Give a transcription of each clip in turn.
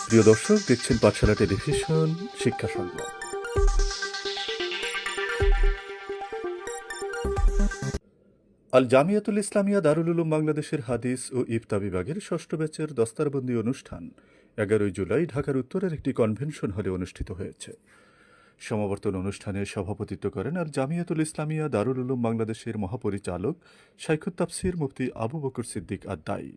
প্রিয় দর্শক, দেখছেন পাঠশালা টেলিভিশন শিক্ষা সংবাদ। আল জামিয়াতুল ইসলামিয়া দারুল উলুম বাংলাদেশের হাদিস ও ইফতা বিভাগের ষষ্ঠ ব্যাচের দস্তারবন্দি অনুষ্ঠান 11 জুলাই ঢাকার উত্তরের একটি কনভেনশন হলে অনুষ্ঠিত হয়েছে। সমাবর্তন অনুষ্ঠানে সভাপতিত্ব করেন আল জামিয়াতুল ইসলামিয়া দারুল উলুম বাংলাদেশের মহাপরিচালক শাইখুত তাফসীর মুফতি আবু বকর সিদ্দিক আদ-দায়ী।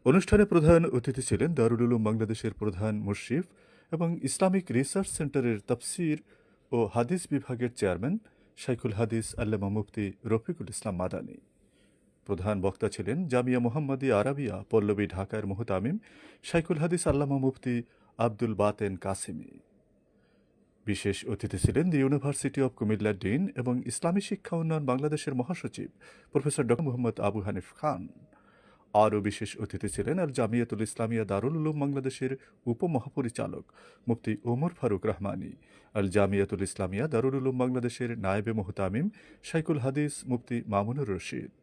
অনুষ্ঠানে প্রধান অতিথি ছিলেন দারুল উলুম বাংলাদেশের প্রধান মুশরিফ এবং ইসলামিক রিসার্চ সেন্টারের তাফসীর ও হাদিস বিভাগের চেয়ারম্যান শাইখুল হাদিস আল্লামা মুফতি রফিকুল ইসলাম মাদানী। প্রধান বক্তা ছিলেন জামিয়া মুহাম্মাদিয়া আরাবিয়া পল্লবী ঢাকার মুহতামিম শাইখুল হাদিস আল্লামা মুফতি আব্দুল বাতেন কাসিমি। বিশেষ অতিথি ছিলেন দি ইউনিভার্সিটি অব কুমিল্লার ডিন এবং ইসলামী শিক্ষা উন্নয়ন বাংলাদেশের মহাসচিব প্রফেসর ড. মোহাম্মদ আবু হানিফ খান। আরও বিশেষ অতিথি ছিলেন আল জামিয়াতুল ইসলামিয়া দারুল উলুম বাংলাদেশের উপমহাপরিচালক মুফতি ওমর ফারুক রহমানী, আল জামিয়াতুল ইসলামিয়া দারুল উলুম বাংলাদেশের নায়েবে মুহতামিম শাইখুল হাদিস মুফতি মামুনুর রশিদ,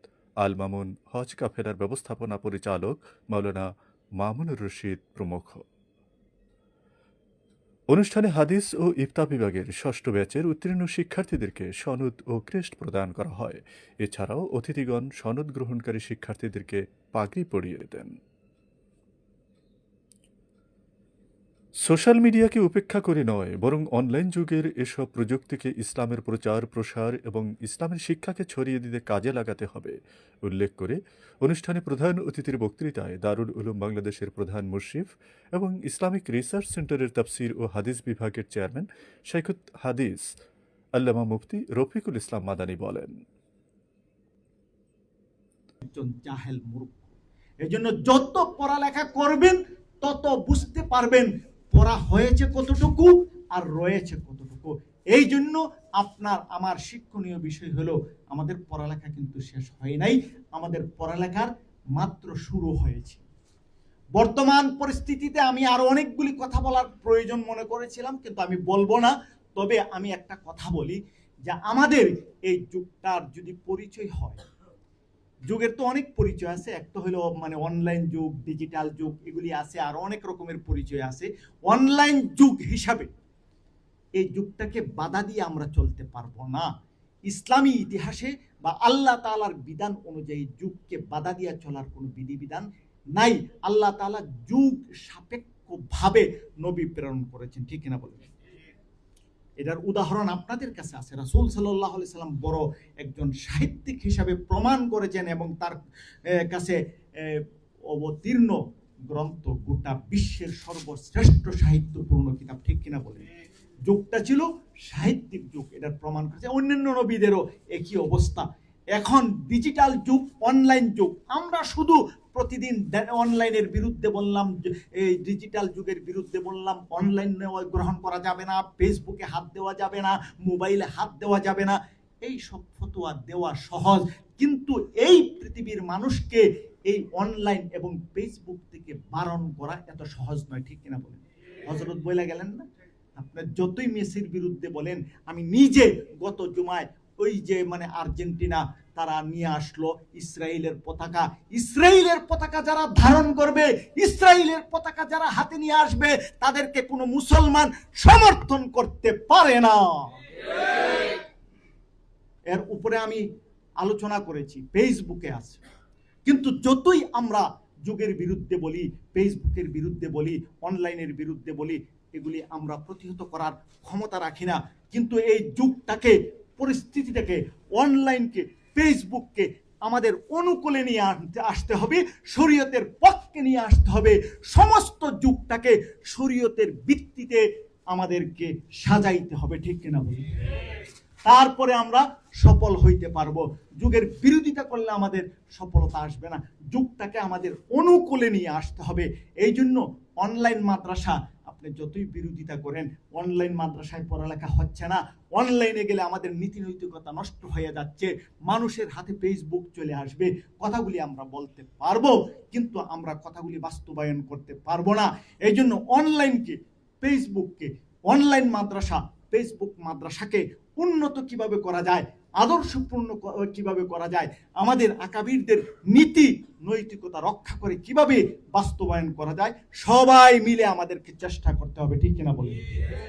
আল মামুন হজ কাফেলার ব্যবস্থাপনা পরিচালক মাওলানা মামুনুর রশিদ প্রমুখ। অনুষ্ঠানে হাদিস ও ইফতা বিভাগের ষষ্ঠ ব্যাচের উত্তীর্ণ শিক্ষার্থীদেরকে সনদ ও ক্রেস্ট প্রদান করা হয়। এছাড়াও অতিথিগণ সনদ গ্রহণকারী শিক্ষার্থীদেরকে পাগড়ি পরিয়ে দেন। সোশ্যাল মিডিয়াকে উপেক্ষা করে নয়, বরং অনলাইন যুগের এসব প্রযুক্তিকে ইসলামের প্রচার প্রসার এবং ইসলামের শিক্ষাকে ছড়িয়ে দিতে কাজে লাগাতে হবে উল্লেখ করে অনুষ্ঠানে প্রধান অতিথির বক্তৃতায় দারুল উলুম বাংলাদেশের প্রধান মুশরিফ এবং ইসলামিক রিসার্চ সেন্টারের তাফসীর ও হাদিস বিভাগের চেয়ারম্যান শাইখুত হাদিস আল্লামা মুফতি রফিকুল ইসলাম মাদানী বলেন, একজন জাহেল মূর্খ। এজন্য যত পড়ালেখা করবেন তত বুঝতে পারবেন পড়া হয়েছে কতটুকু আর রয়েছে কতটুকু। এই জন্য আপনার আমার শিক্ষণীয় বিষয় হলো আমাদের পড়ালেখা কিন্তু শেষ হয় নাই, আমাদের পড়ালেখার মাত্র শুরু হয়েছে। বর্তমান পরিস্থিতিতে আমি আরো অনেকগুলি কথা বলার প্রয়োজন মনে করেছিলাম, কিন্তু আমি বলবো না। তবে আমি একটা কথা বলি যে আমাদের এই যুগটার যদি পরিচয় হয়, যুগের তো অনেক পরিচয় আছে, একটা হলো মানে অনলাইন যুগ, ডিজিটাল যুগ, এগুলি আছে, আর অনেক রকমের পরিচয় আছে। অনলাইন যুগ হিসাবে এই যুগটাকে বাধা দিয়ে আমরা চলতে পারবো না। ইসলামী ইতিহাসে বা আল্লাহ তাআলার বিধান অনুযায়ী যুগকে বাধা দিয়ে চলার কোনো বিধিবিধান নাই। আল্লাহ তাআলা যুগ সাপেক্ষভাবে নবী প্রেরণ করেছেন, ঠিক কিনা বলবেন? এটার উদাহরণ আপনাদের কাছে আছে। রাসূল সাল্লাল্লাহু আলাইহি সাল্লাম বড় একজন সাহিত্যিক হিসাবে প্রমাণ করেছেন এবং তার কাছে অবতীর্ণ গ্রন্থ গোটা বিশ্বের সর্বশ্রেষ্ঠ সাহিত্যপূর্ণ কিতাব, ঠিক কিনা বলেন? যুগটা ছিল সাহিত্যিক যুগ, এটার প্রমাণ করেছে। অন্যান্য নবীদেরও একই অবস্থা। এখন ডিজিটাল যুগ, অনলাইন যুগ। আমরা শুধু প্রতিদিন অনলাইনের বিরুদ্ধে বললাম, এই ডিজিটাল যুগের বিরুদ্ধে বললাম, অনলাইন গ্রহণ করা যাবে না, ফেসবুকে হাত দেওয়া যাবে না, মোবাইলে হাত দেওয়া যাবে না। এই সব ফতোয়া দেওয়া সহজ, কিন্তু এই পৃথিবীর মানুষকে এই অনলাইন এবং ফেসবুক থেকে বারণ করা এত সহজ নয়, ঠিক কিনা বলেন? হযরত বইলা গেলেন না, আপনার যতই মেসির বিরুদ্ধে বলেন, আমি নিজে গত জুমায় ওই যে মানে আর্জেন্টিনা তারা নিয়ে আসলো ইসরায়েলের পতাকা, ইসরায়েলের পতাকা যারা ধারণ করবে, ইসরায়েলের পতাকা যারা হাতে নিয়ে আসবে, তাদেরকে কোনো মুসলমান সমর্থন করতে পারে না। এর উপরে আমি আলোচনা করেছি, ফেসবুকে আছে। কিন্তু যতই আমরা যুগের বিরুদ্ধে বলি, ফেসবুকের বিরুদ্ধে বলি, অনলাইনের বিরুদ্ধে বলি, এগুলি আমরা প্রতিহত করার ক্ষমতা রাখি না। কিন্তু এই যুগটাকে, পরিস্থিতিটাকে, অনলাইনকে, ফেসবুককে আমাদের অনুকূলে নিয়ে আসতে হবে, শরীয়তের পক্ষে নিয়ে আসতে হবে। সমস্ত যুগটাকে শরীয়তের ভিত্তিতে আমাদেরকে সাজাইতে হবে, ঠিক কিনা বলি? তারপরে আমরা সফল হইতে পারবো। যুগের বিরোধিতা করলে আমাদের সফলতা আসবে না। যুগটাকে আমাদের অনুকূলে নিয়ে আসতে হবে। এই জন্য অনলাইন মাদ্রাসা আপনি যতই বিরোধিতা করেন, অনলাইন মাদ্রাসায় পড়ালেখা হচ্ছে না, অনলাইনে গেলে আমাদের নীতি নৈতিকতা নষ্ট হয়ে যাচ্ছে, মানুষের হাতে ফেসবুক চলে আসবে, কথাগুলি আমরা বলতে পারবো, কিন্তু আমরা কথাগুলি বাস্তবায়ন করতে পারবো না। এই জন্য অনলাইনকে, ফেসবুককে, অনলাইন মাদ্রাসা, ফেসবুক মাদ্রাসাকে উন্নত কিভাবে করা যায়, আদর্শপূর্ণ কিভাবে করা যায়, আমাদের আকাবিরদের নীতি নৈতিকতা রক্ষা করে কিভাবে বাস্তবায়ন করা যায়, সবাই মিলে আমাদেরকে চেষ্টা করতে হবে, ঠিক কিনা বলে?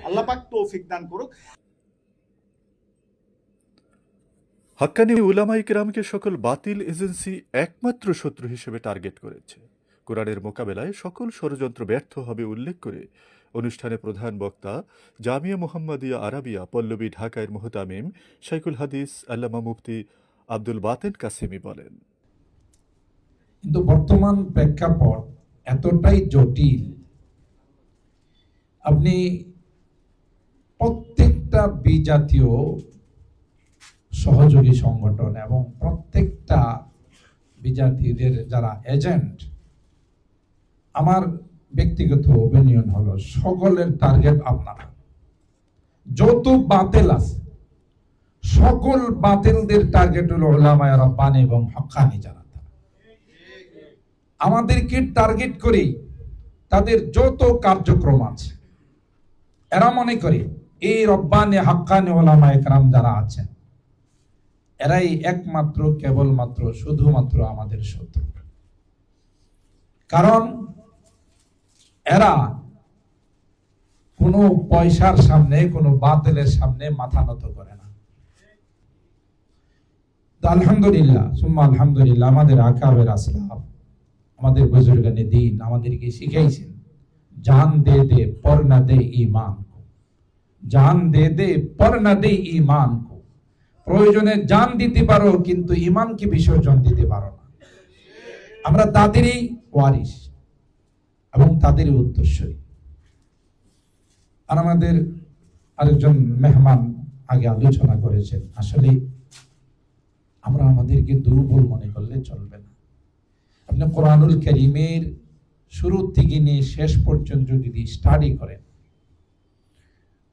আল্লাহ পাক তৌফিক দান করুক। হাক্কানি উলামায়ে কেরামকে সকল বাতিল এজেন্সি একমাত্র শত্রু হিসেবে টার্গেট করেছে। কোরআনের মোকাবেলায় সকল ষড়যন্ত্র ব্যর্থ হবে উল্লেখ করে অনুষ্ঠানে প্রধান বক্তা জামিয়া মুহাম্মাদিয়া আরাবিয়া পল্লবী ঢাকার মুহতামিম শাইখুল হাদিস আল্লামা মুফতি আব্দুল বাতেন কাসেমি বলেন, কিন্তু বর্তমান প্রেক্ষাপট এতটাই জটিল, আপনি প্রত্যেকটা বিজাতীয় সহযোগী সংগঠন এবং প্রত্যেকটা বিজাতীয়দের যারা এজেন্ট, আমার ব্যক্তিগত ওপিনিয়ন হলো সকলের টার্গেট আপনারা। যত বাতিল আছে সকল বাতিলদের টার্গেট হলো উলামায়ে রাব্বানী এবং হক্কানি যারা, আমাদেরকে টার্গেট করে তাদের যত কার্যক্রম আছে, এরা মনে করে এই রব্বানী হক্কানি উলামায়ে কেরাম যারা আছেন এরাই একমাত্র কেবলমাত্র শুধুমাত্র আমাদের শত্রু। কারণ এরা কোনো পয়সার সামনে, কোনো বাতিলের সামনে মাথা নত করে না। আলহামদুলিল্লাহ সুম্মা আলহামদুলিল্লাহ, আমাদের আকাবের আসলাফ, আমাদের বুজুর্গানে দ্বীন আমাদেরকে শিখাইছেন, জান দে দে পর না দে ঈমান কো, জান দে দে পর না দে ঈমান কো। প্রয়োজনে জান দিতে পারো কিন্তু ঈমানকে বিসর্জন দিতে পারো না। আমরা তাদেরই ওয়ারিস এবং তাদেরই উত্তরসূরি। আর আমাদের আরেকজন মেহমান আগে আলোচনা করেছেন, আসলে আমরা আমাদেরকে দুর্বল মনে করলে চলবে না। আপনি কোরআনুল কারীমের শুরু থেকে নিয়ে শেষ পর্যন্ত যদি স্টাডি করেন,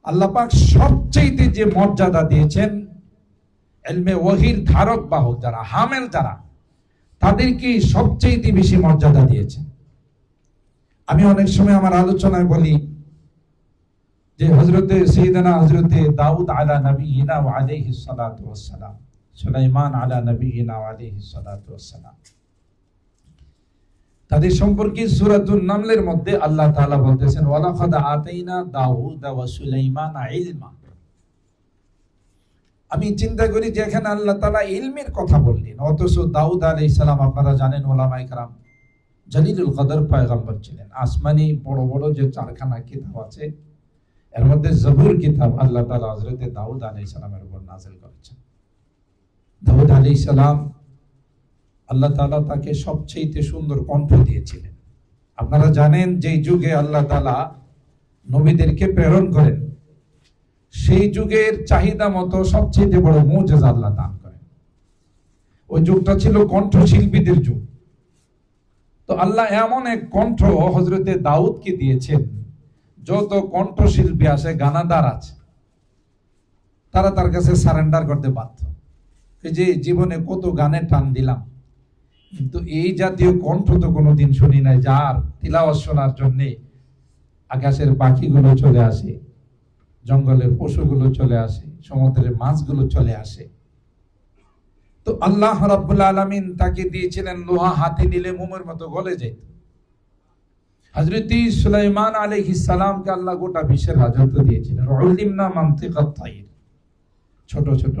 আল্লাহ পাক সবচেয়ে যে মর্যাদা দিয়েছেন ইলমে ওয়াহির ধারক বাহক যারা, হামেল যারা, তাদেরকে সবচেয়ে বেশি মর্যাদা দিয়েছেন। আমি অনেক সময় আমার আলোচনায় বলি যে হযরতে সাইয়েদনা হযরতে দাউদ আলা নবিয়িনা ওয়া আলাইহিস সালাতু ওয়াস সালাম, সুলাইমান আলা নবিয়িনা ওয়া আলাইহিস সালাতু ওয়াস সালাম, তাদের সম্পর্কে সূরাতুন নামলের মধ্যে আল্লাহ তাআলা বলতেছেন ওয়ালাকাদ আতাইনা দাউদ ওয়া সুলাইমানা ইলমা। আমি চিন্তা করি যে এখানে আল্লাহ তাআলা ইলমের কথা বললেন, অথচ দাউদ আলাইহিস সালাম আপনারা জানেন ওলামায়ে কেরাম জলিলুল কদর পয়গম্বর ছিলেন। আসমানি বড় বড় যে চারখানা কিতাব আছে এর মধ্যে জবুর কিতাব আল্লাহ তাআলা হযরতে দাউদ আলাইহিস সালামের উপর নাযিল করেছেন। দাউদ আলাইহিস সালাম আল্লাহ তাআলা তাকে সবচেয়ে সুন্দর কণ্ঠ দিয়েছিলেন। আপনারা জানেন যে যুগে আল্লাহ তাআলা নবীদেরকে প্রেরণ করেন, সেই যুগের চাহিদা মতো সবচেয়ে বড় মুজিজা আল্লাহ দান করেন। ওই যুগটা ছিল কণ্ঠশিল্পীদের যুগ। তো আল্লাহ এমন এক কণ্ঠ হযরতে দাউদকে দিয়েছেন, যত কণ্ঠশিল্পী আছে, গানাদার আছে, তারা তার কাছে সারেন্ডার করতে বাধ্য। এই যে জীবনে কত গানে টান দিলাম, কিন্তু এই জাতীয় কণ্ঠ তো কোনোদিন শুনি নাই, যার তিলাওয়াত শোনার জন্য আকাশের পাখিগুলো চলে আসে, জঙ্গলের পশুগুলো চলে আসে, সমুদ্রের মাছগুলো চলে আসে। তো আল্লাহ রাব্বুল আলামিন তাকে দিয়েছিলেন লোহা, হাতে নিলে মোমের মতো গলে যেত। হযরত সুলাইমান আলাইহিস সালামকে আল্লাহ গোটা বিশ্বের রাজত্ব দিয়েছিলেন। উল্লিমনা মানতিকাত তাইর, ছোট ছোট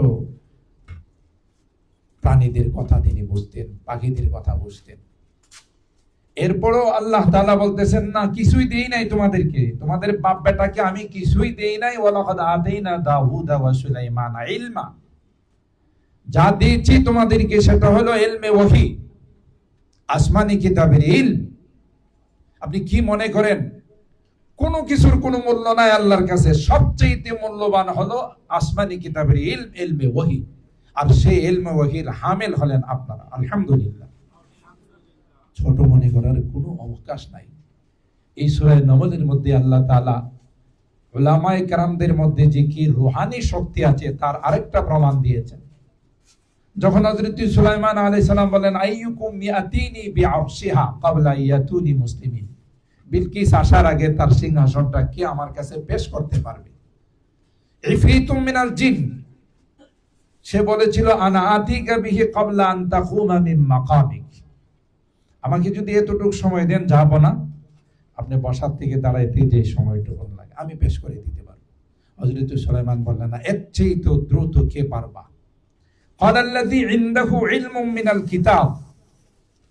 প্রাণীদের কথা তিনি বুঝতেন, পাখিদের কথা বুঝতেন। এরপরও আল্লাহ তাআলা বলতেছেন না, কিছুই দেই নাই তোমাদেরকে, তোমাদের বাপ বেটাকে আমি কিছুই দেই নাই। ওয়ালাকাদ আতাইনা দাউদ ওয়া সুলাইমানা ইলমা, যা দিয়েছি তোমাদেরকে সেটা হলো ইলমে ওয়াহি, আসমানি কিতাবের ইলম। আপনি কি মনে করেন কোনো কিছুর কোনো মূল্য নাই আল্লাহর কাছে? সবচেয়ে মূল্যবান হলো আসমানি কিতাবের ইলম, ইলমে ওয়াহি। আর সেই ইলমে ওয়াহির হামিল হলেন আপনারা, আলহামদুলিল্লাহ। ছোট মনে করার কোনো অবকাশ নাই। এই সূরা নমলের মধ্যে আল্লাহ তাআলা উলামায়ে কেরামদের মধ্যে যে কি রূহানি শক্তি আছে তার আরেকটা প্রমাণ দিয়েছেন। যখন হযরত সুলাইমান আলাইহিস সালাম বলেন আইয়ুকুম ইয়াতিনি বিআরশিহা ক্বাবলা ইয়াতুনি মুসলিমিন, বিলকিস আসার আগে তার সিংহাসনটা কে আমার কাছে পেশ করতে পারবে? ইফরিতুম মিনাল জিন, সে বলেছিল আনা আতিকা বিহি ক্বাবলা আন তাকুমা মিন মাকামিক, আমাকে যদি এতটুকু সময় দেন যাব না, আপনি বসার থেকে দাঁড়াইতে যে সময়টুকু লাগে আমি পেশ করে দিতে পারবো। হযরত সুলাইমান বললেন, না, এর চেয়ে তো দ্রুত কে পারবা? ক্বালা আল্লাযী ইনদাহু ইলমুম মিনাল কিতাব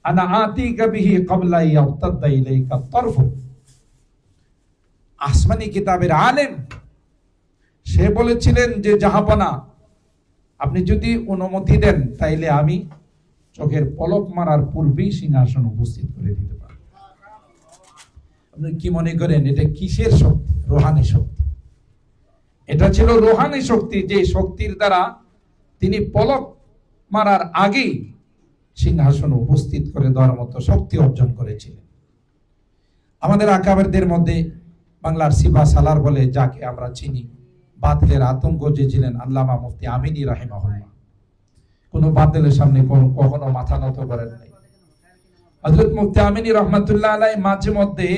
আনা আতিকা বিহি ক্বাবলা ইয়ারতাদ্দা ইলাইকা তারফু। আসমানি কিতাবের আলেম সে বলেছিলেন যে জাহাপনা, আপনি যদি অনুমতি দেন তাইলে আমি চোখের পলক মারার পূর্বেই সিংহাসন উপস্থিত করে দিতে পারব। আপনি কি মনে করেন এটা কিসের শক্তি? রোহানি শক্তি। এটা ছিল রোহানি শক্তি, যে শক্তির দ্বারা তিনি পলক মারার আগেই সিংহাসন উপস্থিত করে দেওয়ার মতো শক্তি অর্জন করেছিলেন। আমাদের আকাবেরদের মধ্যে বাংলার সিবা সালার বলে যাকে আমরা চিনি, বাতিলের আতঙ্ক যে ছিলেন আল্লামা মুফতি আমিনী রাহিমাহুল্লাহ, কোনো বাতিলের সামনে কখনো মাথা নত করেন নাই। হযরত মুফতি আমিনী রহমাতুল্লাহ আলাইহি মাঝে মধ্যে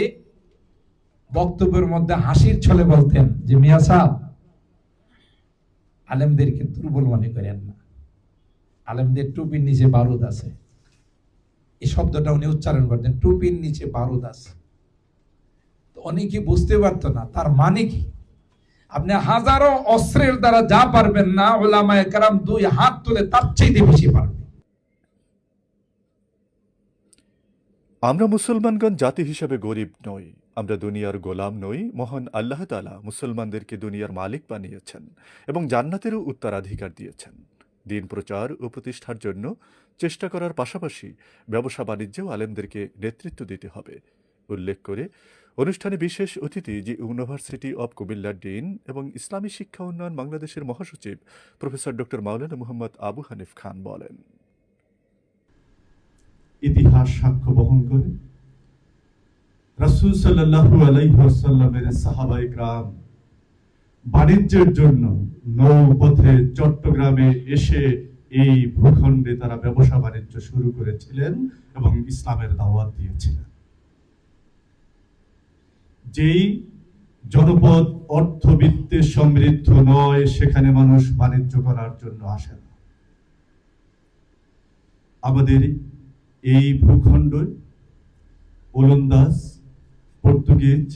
বক্তব্যের মধ্যে হাসির ছলে বলতেন যে মিয়া সাহেব, আলেমদেরকে দুর্বল মনে করেন না, আলেমদের টুপির নিচে বারুদ আছে। এই শব্দটা উনি উচ্চারণ করতেন, টুপির নিচে বারুদ আছে। তো অনেকে বুঝতে পারতো না তার মানে কি। আপনি হাজারো অস্ত্রের দ্বারা যা পারবেন না, উলামায়ে কেরাম দুই হাত তুলে তার চাইতে বেশি পারবে। আমরা মুসলমানগণ জাতি হিসাবে গরিব নই, আমরা দুনিয়ার গোলাম নই। মহান আল্লাহ তাআলা মুসলমানদেরকে দুনিয়ার মালিক বানিয়েছেন এবং জান্নাতেরও উত্তরাধিকার দিয়েছেন। দিন প্রচার ও প্রতিষ্ঠার জন্য চেষ্টা করার পাশাপাশি ব্যবসা বাণিজ্যেও আলেমদেরকে নেতৃত্ব দিতে হবে উল্লেখ করে অনুষ্ঠানে বিশেষ অতিথি জি ইউনিভার্সিটি অব কুমিল্লার ডিন এবং ইসলামী শিক্ষা উন্নয়ন বাংলাদেশের মহাসচিব প্রফেসর ডক্টর মাওলানা মুহাম্মদ আবু হানিফ খান বলেন, ইতিহাস সাক্ষ্য বহন করে রাসূল সাল্লাল্লাহু আলাইহি ওয়াসাল্লামের সাহাবায়ে কেরাম বাণিজ্যের জন্য নৌপথে চট্টগ্রামে এসে এই ভূখণ্ডে তারা ব্যবসা বাণিজ্য শুরু করেছিলেন এবং ইসলামের দাওয়াত দিয়েছিলেন। যেই জনপদ অর্থবিত্তে সমৃদ্ধ নয়, সেখানে মানুষ বাণিজ্য করার জন্য আসে না। আমাদের এই ভূখণ্ড ওলন্দাজ, পর্তুগিজ,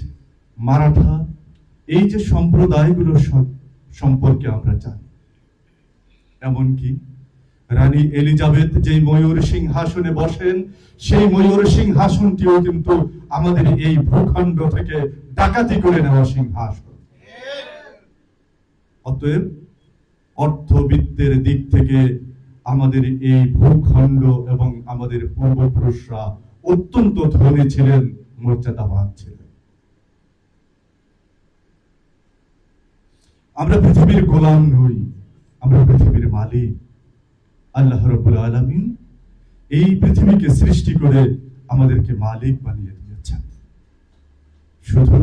মারাঠা, এই যে সম্প্রদায়গুলো সম্পর্কে আমরা জানি। এমনকি রানী এলিজাবেথ যেই ময়ূর সিংহাসনে বসেন, সেই ময়ূর সিংহাসনটিও কিন্তু আমাদের এই ভূখণ্ড থেকে ডাকাতি করে নেওয়া সিংহাসন। অতএব অর্থবিত্তের দিক থেকে আমাদের এই ভূখণ্ড এবং আমাদের পূর্বপুরুষরা অত্যন্ত ধনী ছিলেন, মর্যাদাবান ছিলেন। আমরা পৃথিবীর গোলাম নই, আমরা পৃথিবীর মালিক। আল্লাহ রাব্বুল আলামিন এই পৃথিবীকে সৃষ্টি করে আমাদেরকে মালিক বানিয়ে দিয়েছেন। শুধু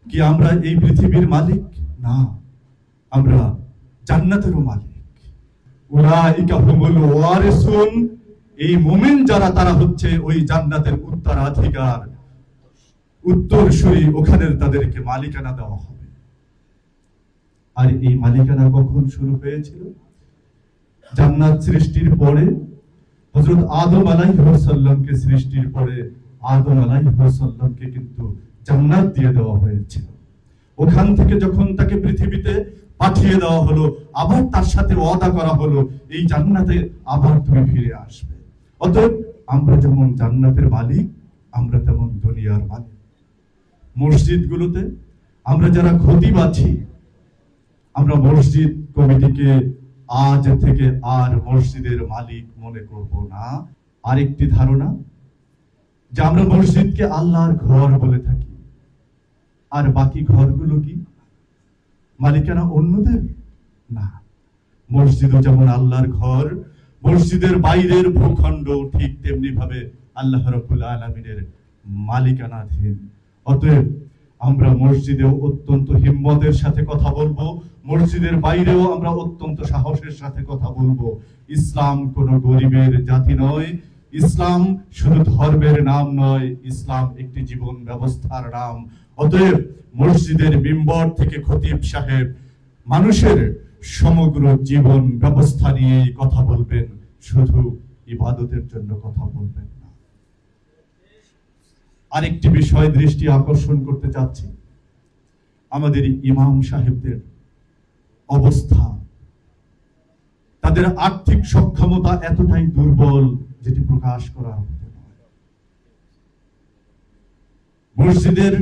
কি আমরা এই পৃথিবীর মালিক? না, আমরা জান্নাতেরও মালিক। উলাইকা হুমুল ওয়ারিসুন, এই মুমিন যারা, তারা হচ্ছে ওই জান্নাতের উত্তরাধিকার, উত্তরসূরি। ওখানে তাদেরকে মালিকানা দেওয়া হবে। আর এই মালিকানা কখন শুরু হয়েছিল? জান্নাত সৃষ্টির পরে, হযরত আদম আলাইহিস সালামকে সৃষ্টির পরে আদম আলাইহিস সালামকে কিন্তু জান্নাত দিয়ে দেওয়া হয়েছিল। ওখান থেকে যখন তাকে পৃথিবীতে পাঠিয়ে দেওয়া হলো, আবার তার সাথে ওয়াদা করা হলো এই জান্নাতে আবার তুমি ফিরে আসবে। অতএব আমরা যেমন জান্নাতের মালিক, আমরা তেমন দুনিয়ার মালিক। মসজিদগুলোতে আমরা যারা খতিব আছি, আমরা মসজিদ কমিটিকে আজ থেকে আর মসজিদের মালিক মনে করব না। আরেকটি ধারণা যে আমরা মসজিদকে আল্লাহর ঘর বলে থাকি, আর বাকি ঘরগুলো কি মালিকানা অন্যদের? না, মসজিদও যেমন আল্লাহর ঘর, মসজিদের বাইরের ভূখণ্ড ঠিক তেমনি ভাবে আল্লাহ রাব্বুল আলামিনের মালিকানাধীন। অতএব আমরা মসজিদেও অত্যন্ত হিম্মতের সাথে কথা বলবো, মসজিদের বাইরেও আমরা অত্যন্ত সাহসের সাথে কথা বলবো। ইসলাম কোনো গরিবের জাতি নয়, ইসলাম শুধু ধর্মের নাম নয়, ইসলাম একটি জীবন ব্যবস্থার নাম। অতএব মসজিদের মিম্বর থেকে খতিব সাহেব মানুষের সমগ্র জীবন ব্যবস্থা নিয়ে কথা বলবেন, শুধু ইবাদতের জন্য কথা বলবেন না। আরেকটি বিষয় দৃষ্টি আকর্ষণ করতে চাচ্ছি, আমাদের ইমাম সাহেবদের অবস্থা, তাদের আর্থিক সক্ষমতা এতটাই দুর্বল যেটি প্রকাশ করা হতো না। মসজিদের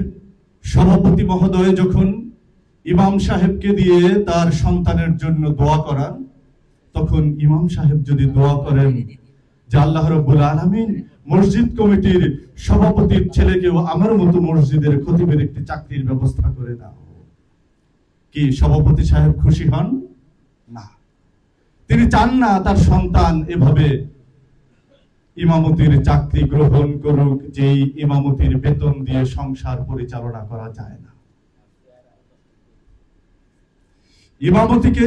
সভাপতি মহোদয় যখন ইমাম সাহেবকে দিয়ে তার সন্তানের জন্য দোয়া করান, তখন ইমাম সাহেব যদি দোয়া করেন যে আল্লাহ রাব্বুল আলামিন মসজিদ কমিটির সভাপতির ছেলেকেও আমার মতো মসজিদের খতিবের একটি চাকরির ব্যবস্থা করে দাও, কি সভাপতি সাহেব খুশি হন না? তিনি চান না তার সন্তান এভাবে ইমামতির চাকরি গ্রহণ করুক, যেই ইমামতির বেতন দিয়ে সংসার পরিচালনা করা যায় না। ইমামতিকে,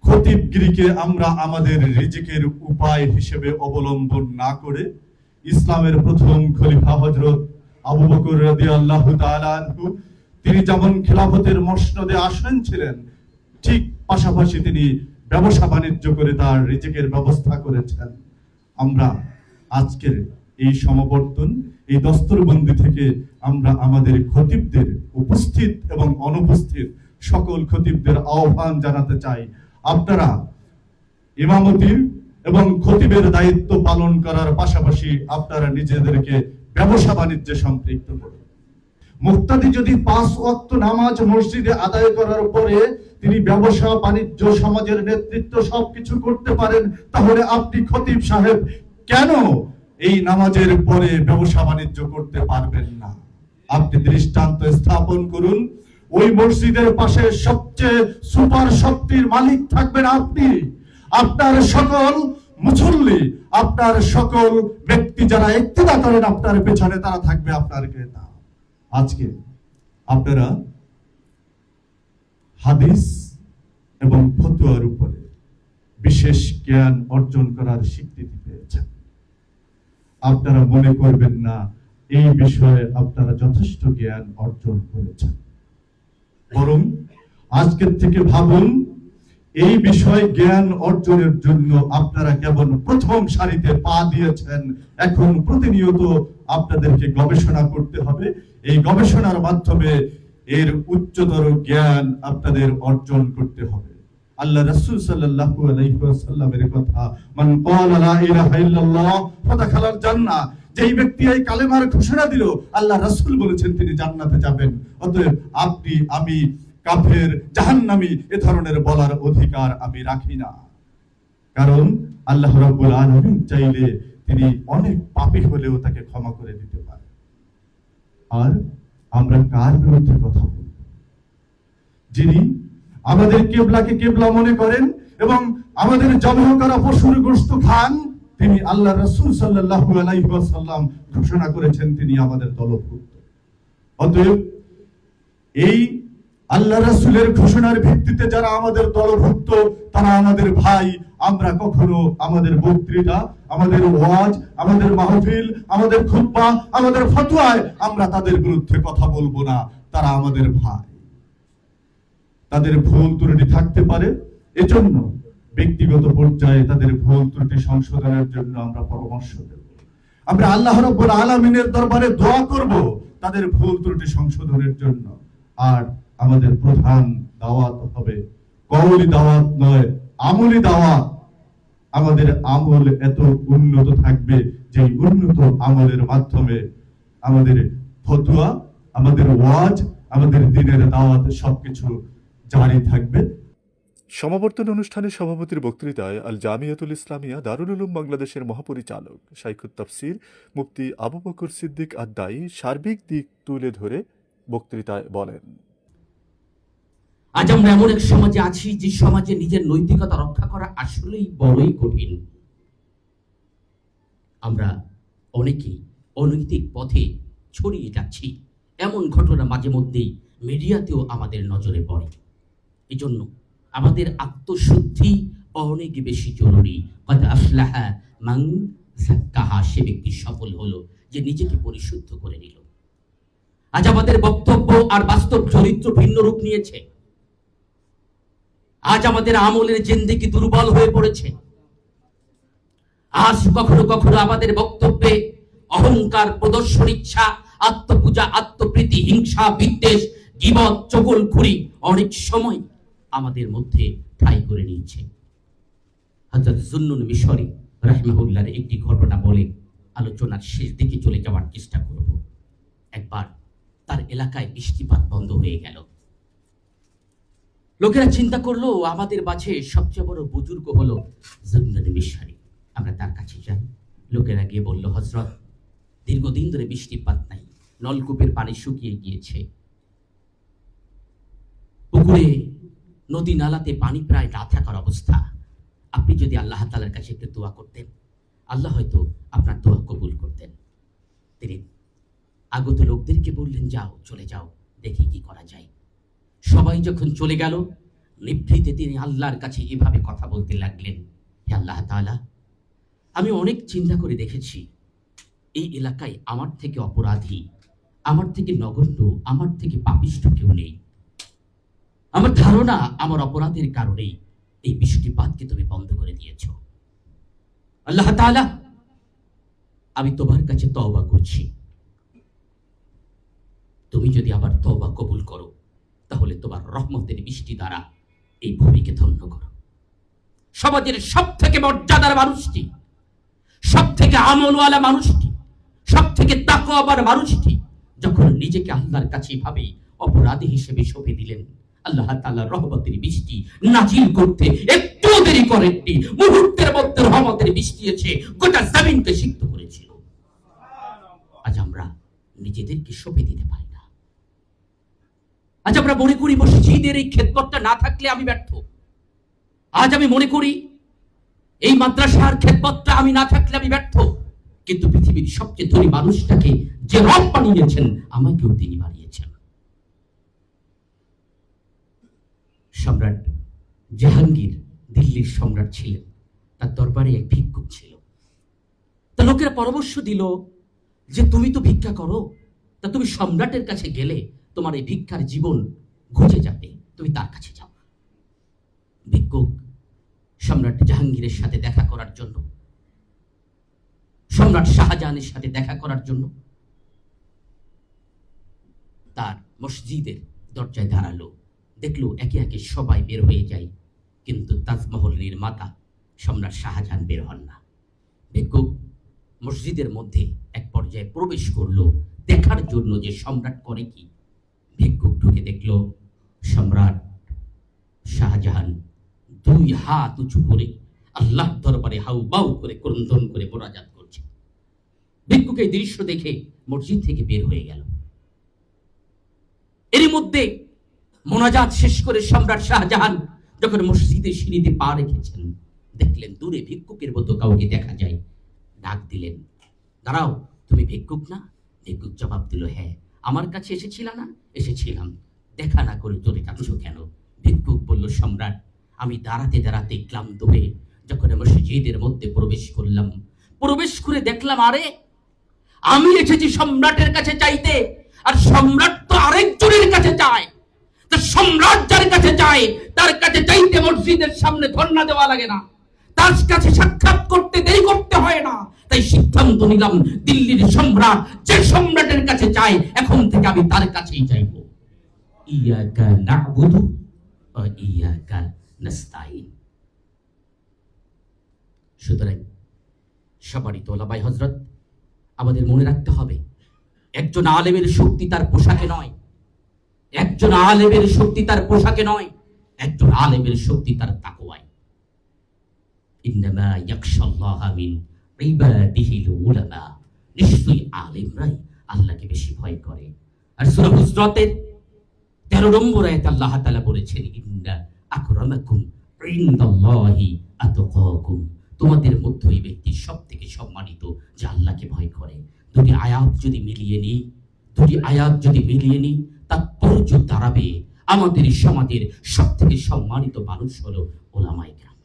খতিবগিরিকে আমরা আমাদের রিজিকের উপায় হিসেবে অবলম্বন না করে ইসলামের প্রথম খলিফা হযরত আবু বকর রাদিয়াল্লাহু তাআলা আনহু, তিনি যেমন খিলাফতের মসনদে আসীন ছিলেন, ঠিক পাশাপাশি তিনি ব্যবসা বাণিজ্য করে তার রিজিকের ব্যবস্থা করেছেন। আমরা আজকের এই সমাবর্তন, এই দস্তরবন্দি থেকে আমরা আমাদের খতিবদের, উপস্থিত এবং অনুপস্থিত সকল খতিবদের আহ্বান জানাতে চাই, আপনারা ইমামতি এবং খতিবের দায়িত্ব পালন করার পাশাপাশি আপনারা নিজেদেরকে ব্যবসা বাণিজ্যে সম্পৃক্ত করুন। মুক্তাদি যদি 5 ওয়াক্ত নামাজ মসজিদে আদায় করার পরে তিনি ব্যবসা বাণিজ্য, সমাজের নেতৃত্ব সবকিছু করতে পারেন, তাহলে আপনি খতিব সাহেব কেন এই নামাজের পরে ব্যবসা বাণিজ্য করতে পারবেন না? আপনি দৃষ্টান্ত স্থাপন করুন। ওই মসজিদের পাশে সবচেয়ে সুপার শক্তির মালিক থাকবেন আপনি। আপনার সকল মুসল্লি, আপনার সকল ব্যক্তি যারা ইক্তিদা করেন আপনার পেছনে, তারা থাকবে আপনার ক্রেতা। আজকে আপনারা হাদিস এবং ফতোয়ার উপরে বিশেষ জ্ঞান অর্জন করার স্বীকৃতি পেয়েছেন। আপনারা মনে করবেন না এই বিষয়ে আপনারা যথেষ্ট জ্ঞান অর্জন করেছেন, বরং আজকের থেকে ভাবুন এই বিষয়ে জ্ঞান অর্জনের জন্য আপনারা কেবল প্রথম সারিতে পা দিয়েছেন, এখন প্রতিনিয়ত আপনাদেরকে গবেষণা করতে হবে। এই গবেষণার মাধ্যমে এর উচ্চতর জ্ঞান আপনাদের অর্জন করতে হবে। আল্লাহ রাসূল সাল্লাল্লাহু আলাইহি ওয়াসাল্লামের কথা, মান ক্বালা লা ইলাহা ইল্লাল্লাহ ফাদাখালাল জান্নাহ, যেই ব্যক্তি এই কালেমার ঘোষণা দিল, আল্লাহ রাসূল বলেছেন তিনি জান্নাতে যাবেন। অতএব আপনি, আমি কাফের, জাহান্নামী এ ধরনের বলার অধিকার আমি রাখি না, কারণ আল্লাহ রাব্বুল আলামিন চাইলে তিনি অনেক পাপী হলেও তাকে ক্ষমা করে দিতে পারেন। আর আমরা কার বিরুদ্ধে কথা বলব? যিনি আমাদের কিবলাকে কিবলা মনে করেন এবং আমাদের জবাহ করা পশুর গোশত খান, তিনি আল্লাহ রাসূল সাল্লাল্লাহু আলাইহি ওয়াসাল্লাম ঘোষণা করেছেন তিনি আমাদের দলভুক্ত। অতএব এই আল্লাহ রাসূলের ঘোষণার ভিত্তিতে যারা আমাদের দলভুক্ত, তারা আমাদের ভাই। আমরা কখনো আমাদের বক্তৃতা, আমাদের ওয়াজ, আমাদের মাহফিল, আমাদের খুতবা, আমাদের ফতোয়ায় আমরা তাদের বিরুদ্ধে কথা বলবো না। তারা আমাদের ভাই, তাদের ভুল ত্রুটি থাকতে পারে, এজন্য ব্যক্তিগত পর্যায়ে তাদের ভুল ত্রুটি সংশোধনের জন্য আমরা পরামর্শ দেব। আমরা আল্লাহ রাব্বুল আলামিনের দরবারে দোয়া করব তাদের ভুল ত্রুটি সংশোধনের জন্য। আর আমাদের প্রধান দাওয়াত হবে কওলি দাওয়াত নয়, আমলি দাওয়াত। আমাদের আমল এত উন্নত থাকবে যে উন্নত আমলের মাধ্যমে আমাদের ফতোয়া, আমাদের ওয়াজ, আমাদের দ্বীনের দাওয়াত সবকিছু জারি থাকবে। সমাবর্তন অনুষ্ঠানে সভাপতির বক্তৃতায় আল জামিয়াতুল ইসলামিয়া দারুল উলুম বাংলাদেশের মহাপরিচালক শাইখুত তাফসীর মুফতি আবু বকর সিদ্দিক আদ-দাঈ সার্বিক দিক তুলে ধরে বক্তৃতায় বলেন, আজ আমরা এমন এক সমাজে আছি যে সমাজে নিজের নৈতিকতা রক্ষা করা আসলেই বড়ই কঠিন। আমরা অনেকেই অনৈতিক পথে ছড়িয়ে যাচ্ছি, এমন ঘটনা মাঝে মধ্যেই মিডিয়াতেও আমাদের নজরে পড়ে। এজন্য আমাদের আত্মশুদ্ধি অনেক বেশি জরুরি। কদ আফলাহা মান যাক্কাহা, সে ব্যক্তি সফল হলো যে নিজেকে পরিশুদ্ধ করে নিল। আজ আমাদের বক্তব্য আর বাস্তব চরিত্র ভিন্ন রূপ নিয়েছে। আজ আমাদের আমলের জিন্দেগি দুর্বল হয়ে পড়েছে। আজ কখনো কখনো আমাদের বক্তব্যে অহংকার, প্রদর্শন ইচ্ছা, আত্মপূজা, আত্মপ্রীতি, হিংসা, বিদ্বেষ, গীবত, চগলখুরি অনেক সময় আমাদের মধ্যে ঠাঁই করে নিয়েছে। হযরত জুন্নুন মিশরী রাহিমাহুল্লাহর একটি ঘটনা বলে আলোচনার শেষ দিকে চলে যাওয়ার চেষ্টা করব। একবার তার এলাকায় বৃষ্টিপাত বন্ধ হয়ে গেল। লোকেরা চিন্তা করলো আমাদের মাঝে সবচেয়ে বড় বুজুর্গ হলো জুন্নুন মিশরী, আমরা তার কাছে যাই। লোকেরা গিয়ে বলল, হযরত, দীর্ঘদিন ধরে বৃষ্টিপাত নাই, নলকূপের পানি শুকিয়ে গিয়েছে, পুকুরে নদী নালাতে পানি প্রায় না থাকার অবস্থা। আপনি যদি আল্লাহ তাআলার কাছে একটু দোয়া করতেন, আল্লাহ হয়তো আপনার দোয়া কবুল করতেন। তিনি আগত লোকদেরকে বললেন, যাও, চলে যাও, দেখি কি করা যায়। সবাই যখন চলে গেল, নিভৃতে তিনি আল্লাহর কাছে এভাবে কথা বলতে লাগলেন, হে আল্লাহ তাআলা, আমি অনেক চিন্তা করে দেখেছি, এই এলাকায় আমার থেকে অপরাধী, আমার থেকে নগণ্য, আমার থেকে পাপিষ্ঠ কেউ নেই। আমার ধারণা আমার অপরাধের কারণেই এই বৃষ্টিপাতকে তুমি বন্ধ করে দিয়েছ। আল্লাহ তাআলা, আমি তোমার কাছে তওবা করছি, তুমি যদি আবার তওবা কবুল করো, তাহলে তোমার রহমতের বৃষ্টি দ্বারা এই ভূমিকে ধন্য করো। সমাজের সব থেকে মর্যাদার মানুষটি, সব থেকে আমলওয়ালা মানুষটি, সব থেকে তাকওয়াবান মানুষটি যখন নিজেকে আল্লাহর কাছে ভাবে অপরাধী হিসেবে সঁপে দিলেন, আল্লাহ তাআলার রহমতের বৃষ্টি নাজিল করতে একটু দেরি করেননি। মুহূর্তের মধ্যে রহমতের বৃষ্টি এসে গোটা জমিনকে সিক্ত করেছিল। আজ আমরা নিজেদেরকে সঁপে দিতে পারি না। আজ আমরা মনে করি মসজিদের এই খেদমতটা না থাকলে আমি ব্যর্থ। আজ আমি মনে করি এই মাদ্রাসার খেদমতটা আমি না থাকলে আমি ব্যর্থ। কিন্তু পৃথিবীর সবচেয়ে ধনী মানুষটাকে যে রব বানিয়েছেন, আমাকেও তিনি বানিয়েছেন। সম্রাট জাহাঙ্গীর দিল্লির সম্রাট ছিলেন, তার দরবারে এক ভিক্ষুক ছিল। তা লোকেরা পরামর্শ দিল যে তুমি তো ভিক্ষা করো, তা তুমি সম্রাটের কাছে গেলে তোমার এই ভিক্ষার জীবন ঘুচে যাবে, তুমি তার কাছে যাও। ভিক্ষুক সম্রাট জাহাঙ্গীরের সাথে দেখা করার জন্য, সম্রাট শাহজাহানের সাথে দেখা করার জন্য তার মসজিদের দরজায় দাঁড়ালো। দেখলো একে একে সবাই বের হয়ে যায়, কিন্তু তাজমহল নির্মাতা সম্রাট শাহজাহান বের হন না। ভিক্ষুক মসজিদের মধ্যে এক পর্যায়ে প্রবেশ করলো দেখার জন্য যে সম্রাট করে কি। ভিক্ষুক ঢুকে দেখলো সম্রাট শাহজাহান দুই হাত উঁচু করে আল্লাহর দরবারে হাউবাউ করে ক্রন্দন করে মোনাজাত করছে। ভিক্ষুক এই দৃশ্য দেখে মসজিদ থেকে বের হয়ে গেল। এরই মধ্যে মোনাজাত শেষ করে সম্রাট শাহজাহান যখন মসজিদের সিঁড়িতে পা রেখেছেন, দেখলেন দূরে ভিক্ষুকের মতো কাউকে দেখা যায়। ডাক দিলেন, দাঁড়াও, তুমি ভিক্ষুক না? ভিক্ষুক জবাব দিল, হ্যাঁ, আমার কাছে এসেছিল না? এসেছিলাম। দেখা না করে চলে যাচ্ছ কেন? ভিক্ষুক বলল, সম্রাট, আমি দাঁড়াতে দাঁড়াতে ক্লান্ত হয়ে যখন মসজিদের মধ্যে প্রবেশ করলাম, প্রবেশ করে দেখলাম, আরে আমি এসেছি সম্রাটের কাছে চাইতে, আর সম্রাট তো আরেকজনের কাছে চায়। তা সম্রাট যার কাছে যায় তার কাছে চাইতে মসজিদের সামনে ধর্ণা দেওয়া লাগে না, তার কাছে সাক্ষাৎ করতে দেরি করতে হয় না। তাই সিদ্ধান্ত নিলাম, দিল্লির সম্রাট যে সম্রাটের কাছে চায়, এখন থেকে আমি তার কাছেই চাইব। ইয়াকা না'বুদু ওয়া ইয়াকা নাস্তাইন। সুতরাং সম্মানিত ওলামায়ে হযরত, আমাদের মনে রাখতে হবে, একজন আলেমের শক্তি তার পোশাকে নয়, একজন আলেমের শক্তি তার পোশাকে নয়, একজন আলেমের শক্তি তার তাকওয়ায়। ইন্নামা ইয়াখশাল্লাহা মিন ইবাদিহিল উলামা, নিশ্চয়ই আলেমরাই আল্লাহকে বেশি ভয় করে। আর সূরা হুজরাতের 13 নম্বর আয়াতে আল্লাহ তাআলা বলেছেন, ইন্না আকরামাকুম ইনদাল্লাহি আতকাকুম, তোমাদের মধ্যে ওই ব্যক্তি সবথেকে সম্মানিত যে আল্লাহকে ভয় করে। দুটি আয়াত যদি মিলিয়ে নিই, তাৎপর্য দাঁড়াবে আমাদের সমাজের সবথেকে সম্মানিত মানুষ হলো ওলামায়ে কেরাম।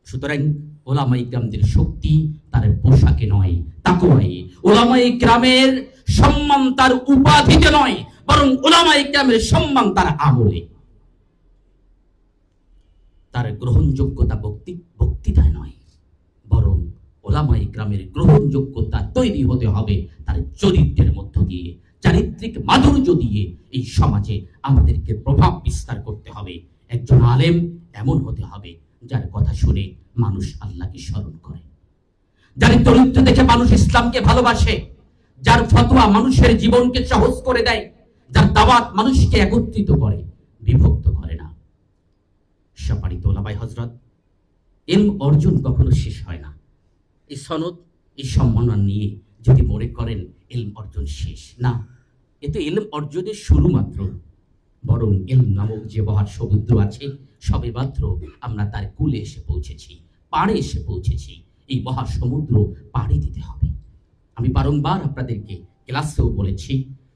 সুতরাং ওলামায়ে কেরামদের শক্তি তার পোশাকে নয়, তাকওয়ায়। ওলামায়ে কেরামের সম্মান তার উপাধিতে নয়, বরং ওলামায়ে কেরামের সম্মান তার আমলে। তার গ্রহণযোগ্যতা বক্তৃতায় নয়, বরং ওলামায়ে ইকরামের গ্রহণযোগ্যতা তৈরি হতে হবে তার চরিত্রের মধ্য দিয়ে, চারিত্রিক মাধুর্য দিয়ে এই সমাজে আমাদেরকে প্রভাব বিস্তার করতে হবে। একজন আলেম এমন হতে হবে যার কথা শুনে মানুষ আল্লাহকে স্মরণ করে, যার চরিত্র দেখে মানুষ ইসলামকে ভালোবাসে, যার ফতোয়া মানুষের জীবনকে সহজ করে দেয়, যার দাওয়াত মানুষকে একত্রিত করে, বিভক্ত করে না। সম্মানিত ওলামায়ে হযরত, ইলম অর্জন কখনো শেষ হয় না। এই সনদ, এই সম্মাননা নিয়ে যদি মনে করেন ইলম অর্জন শেষ, না, এতে ইলম অর্জনের শুরু মাত্র। বরং ইলম নামক যে মহান সমুদ্র আছে, সবে মাত্র আমরা তার কূলে এসে পৌঁছেছি, পাড়ে এসে পৌঁছেছি। এই মহাসমুদ্র পাড়ি দিতে হবে। আমি বারংবার আপনাদেরকে ক্লাসেও বলেছি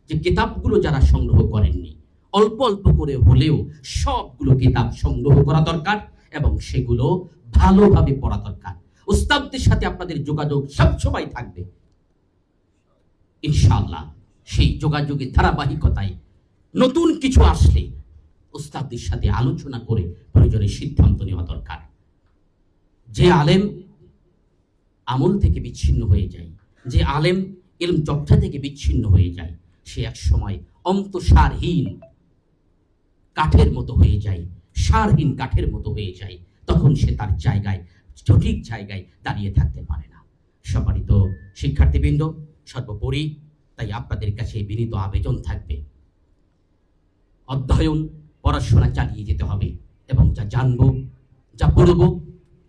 যে কিতাবগুলো যারা সংগ্রহ করেননি, অল্প অল্প করে হলেও সবগুলো কিতাব সংগ্রহ করা দরকার এবং সেগুলো ভালোভাবে পড়া দরকার। উস্তাদদের সাথে আপনাদের যোগাযোগ সবসময় থাকবে ইনশাআল্লাহ। সেই যোগাযোগের ধারাবাহিকতায় নতুন কিছু আসলে উস্তাদদের সাথে আলোচনা করে প্রয়োজনে সিদ্ধান্ত নেওয়া দরকার। যে আলেম আমল থেকে বিচ্ছিন্ন হয়ে যায়, যে আলেম ইলম চর্চা থেকে বিচ্ছিন্ন হয়ে যায়, সে এক সময় অন্তঃসারহীন কাঠের মতো হয়ে যায়, সারহীন কাঠের মতো হয়ে যায়। তখন সে তার জায়গায়, সঠিক জায়গায় দাঁড়িয়ে থাকতে পারে না। সম্মানিত শিক্ষার্থীবৃন্দ, সর্বোপরি তাই আপনাদের কাছে বিনীত আবেদন থাকবে, অধ্যয়ন পড়াশোনা চালিয়ে যেতে হবে এবং যা জানবো, যা পড়বো,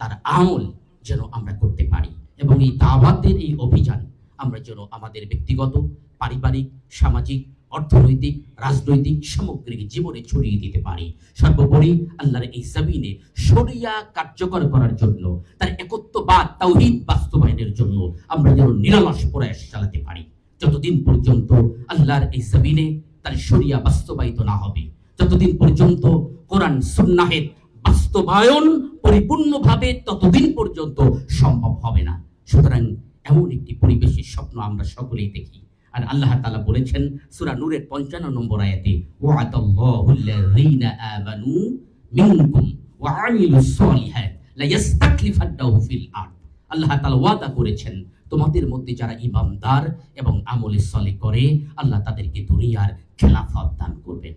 তার আমল যেন আমরা করতে পারি এবং এই দাওয়াতের এই অভিযান আমরা যেন আমাদের ব্যক্তিগত, পারিবারিক, সামাজিক, অর্থনৈতিক, রাজনৈতিক, সামগ্রিক জীবনে ছড়িয়ে দিতে পারি। সর্বোপরি আল্লাহর এই জমিনে শরিয়া কার্যকর করার জন্য, তার একত্ববাদ তাওহীদ বাস্তবায়নের জন্য আমরা যেন নিরলস প্রয়াস চালাতে পারি। যতদিন পর্যন্ত আল্লাহর এই জমিনে তার শরিয়া বাস্তবায়িত না হবে, যতদিন পর্যন্ত কোরআন সুন্নাহের বাস্তবায়ন পরিপূর্ণভাবে ততদিন পর্যন্ত সম্ভব হবে না। সুতরাং এমন একটি পরিবেশের স্বপ্ন আমরা সকলেই দেখি। আর আল্লাহ তাআলা বলেছেন সূরা নূরের 55 নম্বর আয়াতে, ওয়া'আদাল্লাহুল্লাযীনা আমানু মিনকুম ওয়া আমিলুস সলিহাত লা ইস্তাখলিফান্নাহু ফিল আরদ। আল্লাহ তাআলা ওয়াদা করেছেন তোমাদের মধ্যে যারা ইমানদার এবং আমলে সলিহ করে, আল্লাহ তাদেরকে দুনিয়ার খেলাফত দান করবেন।